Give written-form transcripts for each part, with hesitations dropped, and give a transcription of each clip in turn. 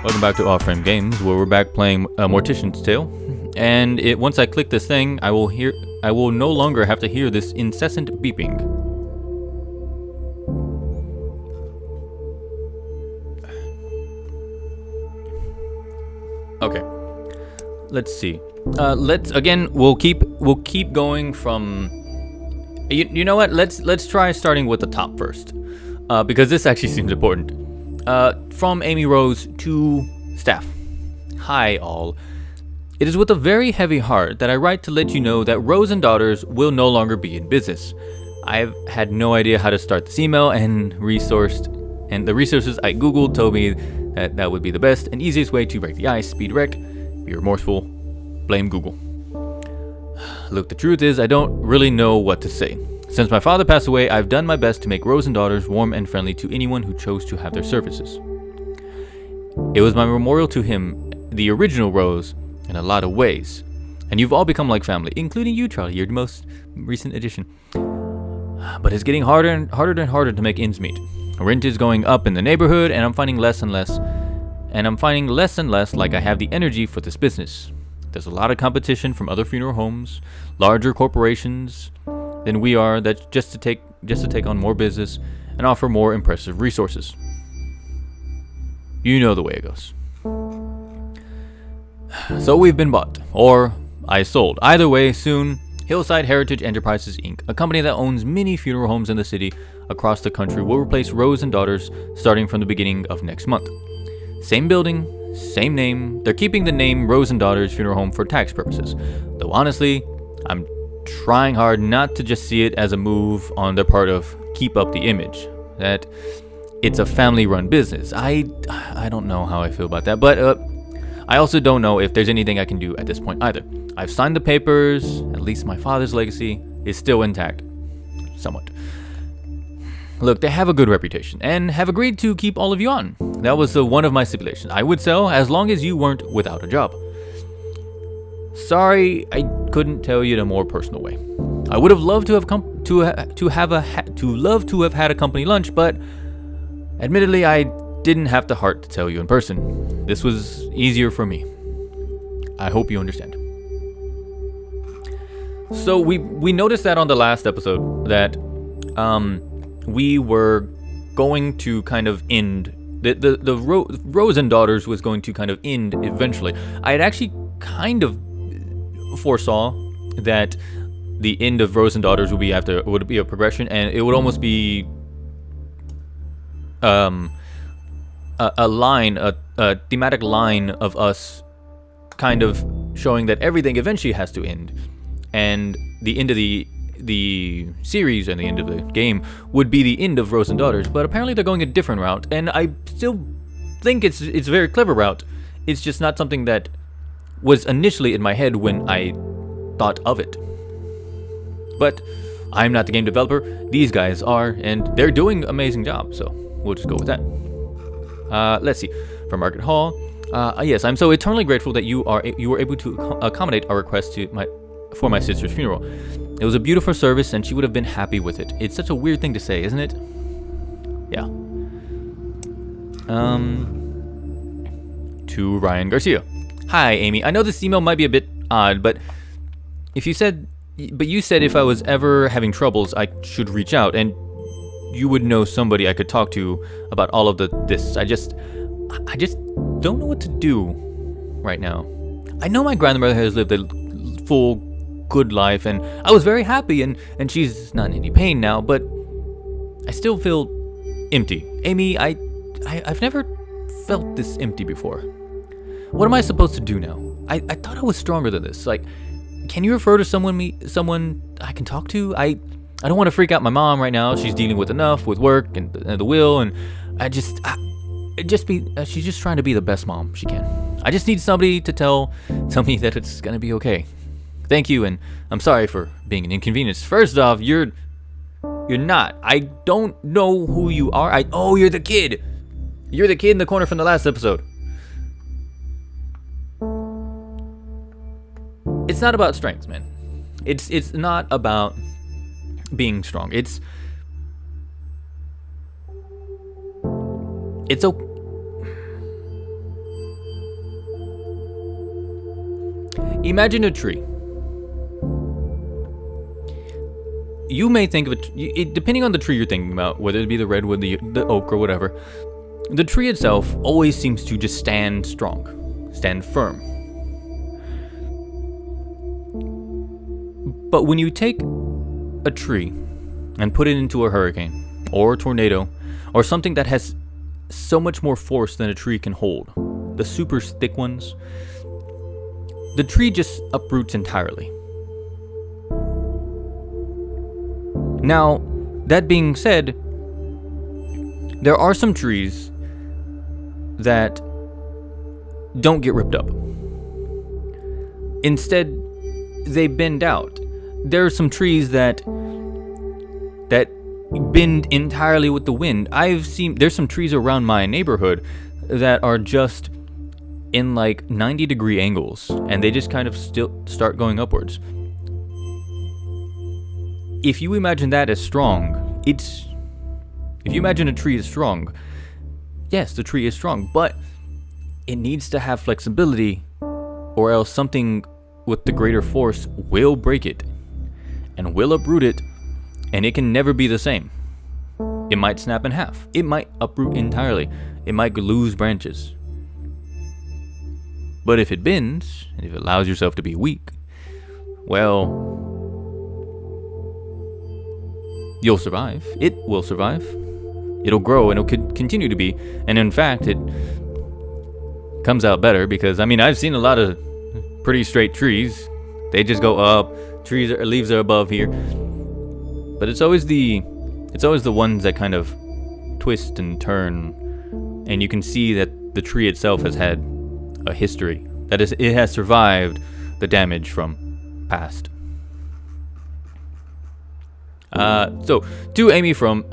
Welcome back to Off-Frame Games, where we're back playing Mortician's Tale. And once I click this thing, I will no longer have to hear this incessant beeping. Okay. Let's see. We'll keep going from. You know what? Let's try starting with the top first, because this actually seems important. From Amy Rose to staff. Hi all. It is with a very heavy heart that I write to let you know that Rose and Daughters will no longer be in business. I've had no idea how to start this email and the resources I googled told me that would be the best and easiest way to break the ice. Be direct, be remorseful, blame Google. Look, the truth is I don't really know what to say. Since my father passed away, I've done my best to make Rose and Daughters warm and friendly to anyone who chose to have their services. It was my memorial to him, the original Rose, in a lot of ways. And you've all become like family, including you, Charlie, your most recent addition. But it's getting harder and harder to make ends meet. Rent is going up in the neighborhood, and I'm finding less and less like I have the energy for this business. There's a lot of competition from other funeral homes, larger corporations than we are, that just to take on more business and offer more impressive resources. You know the way it goes. So we've been bought, or I sold. Either way, soon, Hillside Heritage Enterprises Inc., a company that owns many funeral homes in the city across the country, will replace Rose and Daughters starting from the beginning of next month. Same building, same name. They're keeping the name Rose and Daughters Funeral Home for tax purposes. Though honestly, I'm trying hard not to just see it as a move on their part of keep up the image. That it's a family-run business. I don't know how I feel about that, but I also don't know if there's anything I can do at this point either. I've signed the papers. At least my father's legacy is still intact. Somewhat. Look, they have a good reputation and have agreed to keep all of you on. That was one of my stipulations. I would sell as long as you weren't without a job. Sorry, I couldn't tell you in a more personal way. I would have loved to have had a company lunch, but admittedly, I didn't have the heart to tell you in person. This was easier for me. I hope you understand. So we noticed that on the last episode that we were going to kind of end the Rose and Daughters was going to kind of end eventually. I had actually kind of foresaw that the end of Rose and Daughters would be a progression, and it would almost be a thematic line of us kind of showing that everything eventually has to end, and the end of the series and the end of the game would be the end of Rose and Daughters. But apparently they're going a different route, and I still think it's a very clever route. It's just not something that was initially in my head when I thought of it. But I'm not the game developer. These guys are, and they're doing an amazing job, so we'll just go with that. Let's see. From Market Hall. Yes, I'm so eternally grateful that you were able to accommodate our request for my sister's funeral. It was a beautiful service, and she would have been happy with it. It's such a weird thing to say, isn't it? Yeah. To Ryan Garcia. Hi, Amy. I know this email might be a bit odd, but you said if I was ever having troubles, I should reach out, and you would know somebody I could talk to about all of this. I just don't know what to do right now. I know my grandmother has lived a full, good life, and I was very happy, and she's not in any pain now, but I still feel empty. Amy, I've never felt this empty before. What am I supposed to do now? I thought I was stronger than this. Like, can you refer to someone I can talk to? I don't want to freak out my mom right now. She's dealing with enough with work and the will, and she's just trying to be the best mom she can. I just need somebody to tell me that it's gonna be okay. Thank you, and I'm sorry for being an inconvenience. First off, you're not. I don't know who you are. You're the kid. You're the kid in the corner from the last episode. It's not about strength, man. It's not about being strong. It's Imagine a tree. You may think of it, depending on the tree you're thinking about, whether it be the redwood, the oak, or whatever. The tree itself always seems to just stand strong, stand firm. But when you take a tree and put it into a hurricane, or a tornado, or something that has so much more force than a tree can hold, the super thick ones, the tree just uproots entirely. Now, that being said, there are some trees that don't get ripped up. Instead, they bend out. There are some trees that bend entirely with the wind. There's some trees around my neighborhood that are just in like 90-degree angles, and they just kind of still start going upwards. If you imagine that as strong, if you imagine a tree is strong, yes, the tree is strong, but it needs to have flexibility, or else something with the greater force will break it and will uproot it, and it can never be the same. It might snap in half. It might uproot entirely. It might lose branches. But if it bends, and if it allows yourself to be weak, well, you'll survive. It will survive. It'll grow, and it'll continue to be. And in fact, it comes out better because, I mean, I've seen a lot of pretty straight trees. They just go up. Leaves are above here. But it's always the ones that kind of twist and turn, and you can see that the tree itself has had a history. That is, it has survived the damage from past. So to Amy from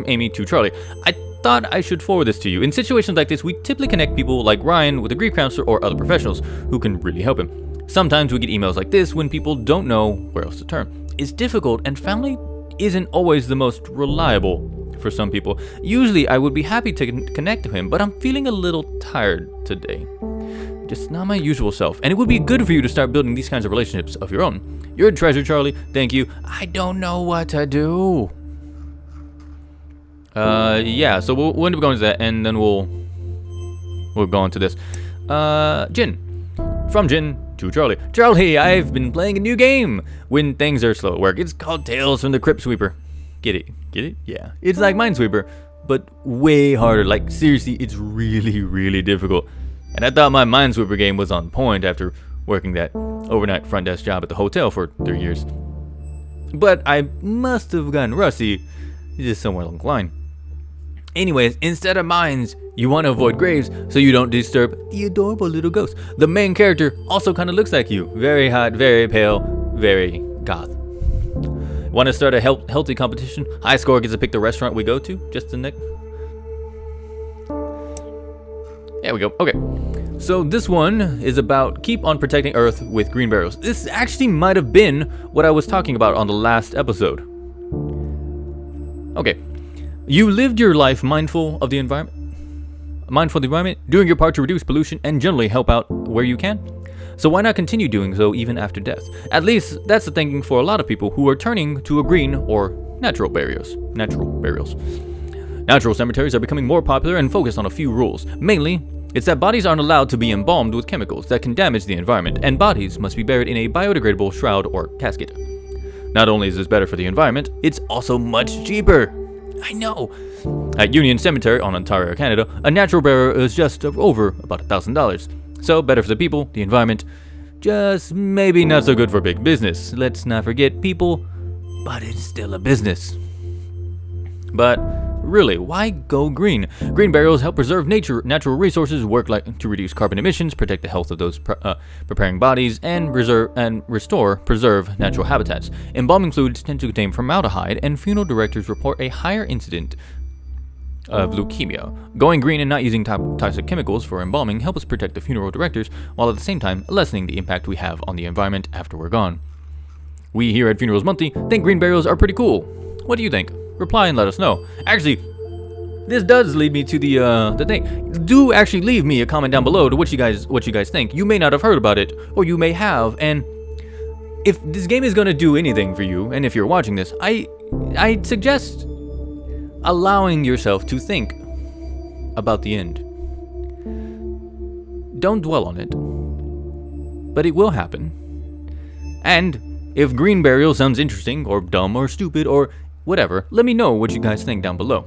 Amy to Charlie, I thought I should forward this to you. In situations like this, we typically connect people like Ryan with a grief counselor or other professionals who can really help him. Sometimes we get emails like this when people don't know where else to turn. It's difficult, and family isn't always the most reliable for some people. Usually I would be happy to connect to him, but I'm feeling a little tired today. Just not my usual self, and it would be good for you to start building these kinds of relationships of your own. You're a treasure, Charlie. Thank you. I don't know what to do. Yeah, so we'll end up going to that, and then we'll go on to this. Jin. From Jin to Charlie. Charlie, I've been playing a new game when things are slow at work. It's called Tales from the Crypt Sweeper. Get it? Get it? Yeah. It's like Minesweeper, but way harder. Like, seriously, it's really, really difficult. And I thought my Minesweeper game was on point after working that overnight front desk job at the hotel for 3 years. But I must have gotten rusty just somewhere along the line. Anyways, instead of mines, you want to avoid graves so you don't disturb the adorable little ghost. The main character also kind of looks like you. Very hot, very pale, very goth. Want to start a healthy competition? High score gets to pick the restaurant we go to. Just the next. There we go. Okay. So this one is about keep on protecting Earth with green barrels. This actually might have been what I was talking about on the last episode. Okay. You lived your life mindful of the environment, doing your part to reduce pollution and generally help out where you can. So why not continue doing so even after death? At least that's the thinking for a lot of people who are turning to a green or natural burials. Natural cemeteries are becoming more popular and focused on a few rules. Mainly, it's that bodies aren't allowed to be embalmed with chemicals that can damage the environment, and bodies must be buried in a biodegradable shroud or casket. Not only is this better for the environment, it's also much cheaper. I know. At Union Cemetery on Ontario, Canada, a natural burial is just over about $1,000. So better for the people, the environment, just maybe not so good for big business. Let's not forget people, but it's still a business. But really, why go green? Green burials help preserve natural resources, work to reduce carbon emissions, protect the health of those preparing bodies, and preserve natural habitats. Embalming fluids tend to contain formaldehyde, and funeral directors report a higher incident of leukemia. Going green and not using toxic chemicals for embalming help us protect the funeral directors, while at the same time lessening the impact we have on the environment after we're gone. We here at Funerals Monthly think green burials are pretty cool. What do you think? Reply and let us know. Actually, this does lead me to the thing. Do actually leave me a comment down below to what you guys think. You may not have heard about it, or you may have. And if this game is gonna do anything for you, and if you're watching this, I suggest allowing yourself to think about the end. Don't dwell on it, but it will happen. And if green burial sounds interesting, or dumb, or stupid, or whatever, let me know what you guys think down below.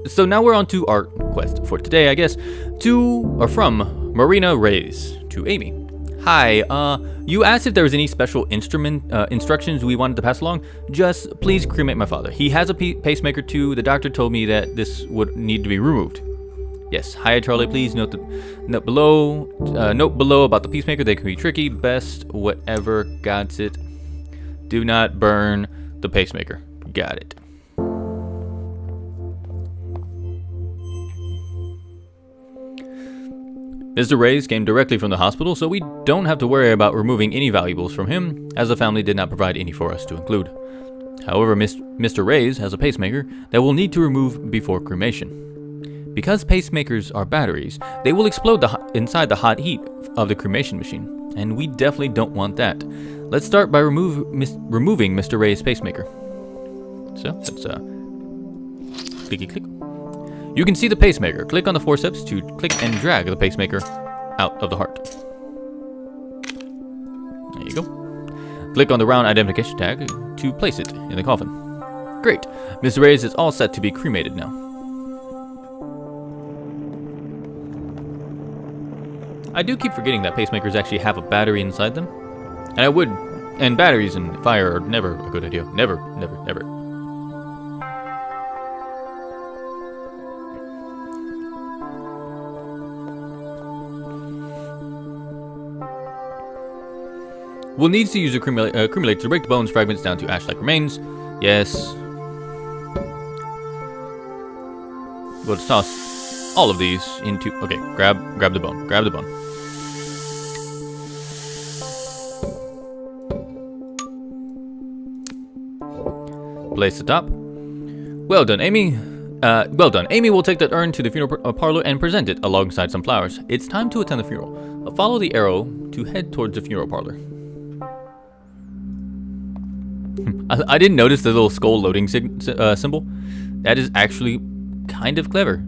So now we're on to our quest for today, I guess. From Marina Reyes to Amy. Hi, you asked if there was any special instructions we wanted to pass along. Just please cremate my father. He has a pacemaker too. The doctor told me that this would need to be removed. Yes, hi Charlie, please note below about the pacemaker. They can be tricky. Best whatever, got it. Do not burn the pacemaker. Got it. Mr. Reyes came directly from the hospital, so we don't have to worry about removing any valuables from him, as the family did not provide any for us to include. However, Mr. Reyes has a pacemaker that we'll need to remove before cremation. Because pacemakers are batteries, they will explode inside the hot heat of the cremation machine, and we definitely don't want that. Let's start by removing Mr. Reyes' pacemaker. So, let's clicky click. You can see the pacemaker. Click on the forceps to click and drag the pacemaker out of the heart. There you go. Click on the round identification tag to place it in the coffin. Great. Mr. Reyes is all set to be cremated now. I do keep forgetting that pacemakers actually have a battery inside them. And batteries and fire are never a good idea. Never, never, never. We'll need to use a accumulator to break the bones fragments down to ash-like remains. Yes. We'll just toss all of these into... Okay, grab the bone. Grab the bone. Place the top. Well done, Amy. Well done. Amy will take that urn to the funeral parlor and present it alongside some flowers. It's time to attend the funeral. Follow the arrow to head towards the funeral parlor. I didn't notice the little skull loading symbol. That is actually kind of clever.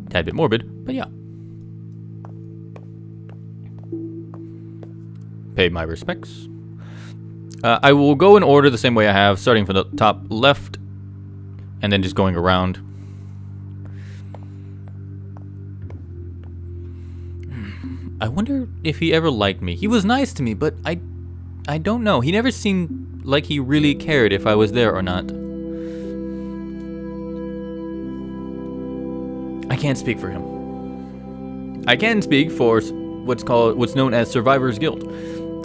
Tad bit morbid, but yeah. Pay my respects. I will go in order the same way I have, starting from the top left, and then just going around. I wonder if he ever liked me. He was nice to me, but I don't know. He never seemed like he really cared if I was there or not. I can't speak for him. I can speak for what's known as survivor's guilt.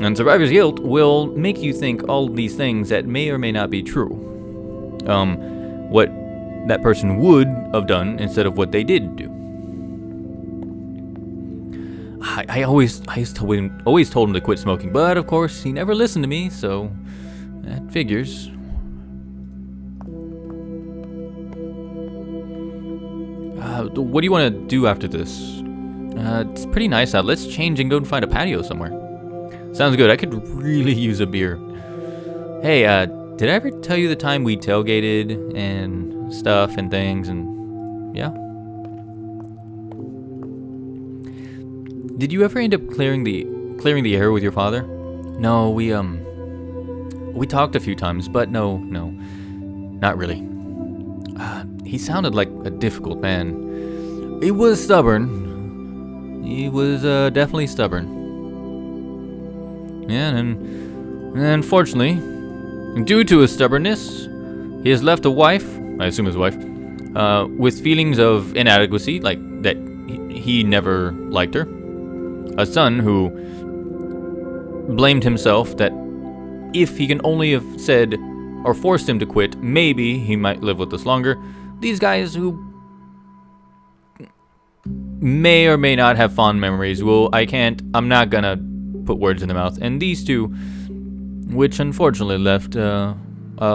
And survivor's guilt will make you think all these things that may or may not be true. What that person would have done instead of what they did do. I always told him to quit smoking, but of course he never listened to me, so that figures. What do you want to do after this? It's pretty nice out. Let's change and go and find a patio somewhere. Sounds good. I could really use a beer. Hey, did I ever tell you the time we tailgated and stuff and things and yeah? Did you ever end up clearing the air with your father? No, we talked a few times, but no, not really. He sounded like a difficult man. He was stubborn. He was definitely stubborn. Yeah, and unfortunately, due to his stubbornness, he has left a wife, I assume his wife, with feelings of inadequacy, like that he never liked her. A son who blamed himself that if he can only have said or forced him to quit, maybe he might live with us longer. These guys who may or may not have fond memories. I'm not gonna put words in their mouth. And these two, which unfortunately left a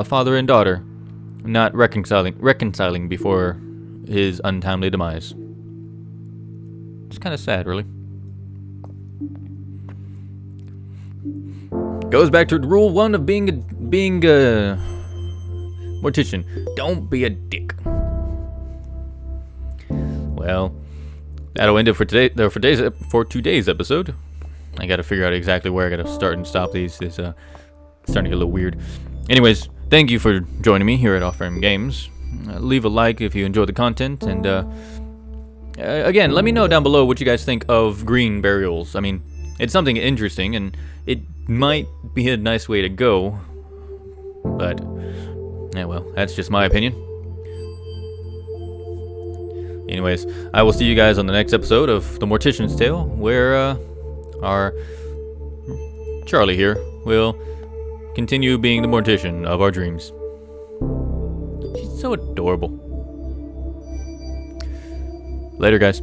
father and daughter not reconciling before his untimely demise. It's kind of sad, really. Goes back to rule 1 of being a mortician. Don't be a dick. Well, that'll end it for today's episode. I gotta figure out exactly where I gotta start and stop these. It's starting to get a little weird. Anyways, thank you for joining me here at Off Frame Games. Leave a like if you enjoyed the content, and again, let me know down below what you guys think of green burials. I mean, it's something interesting, and it might be a nice way to go, but yeah, well, that's just my opinion. Anyways, I will see you guys on the next episode of The Mortician's Tale, where our Charlie here will continue being the mortician of our dreams. She's so adorable. Later, guys.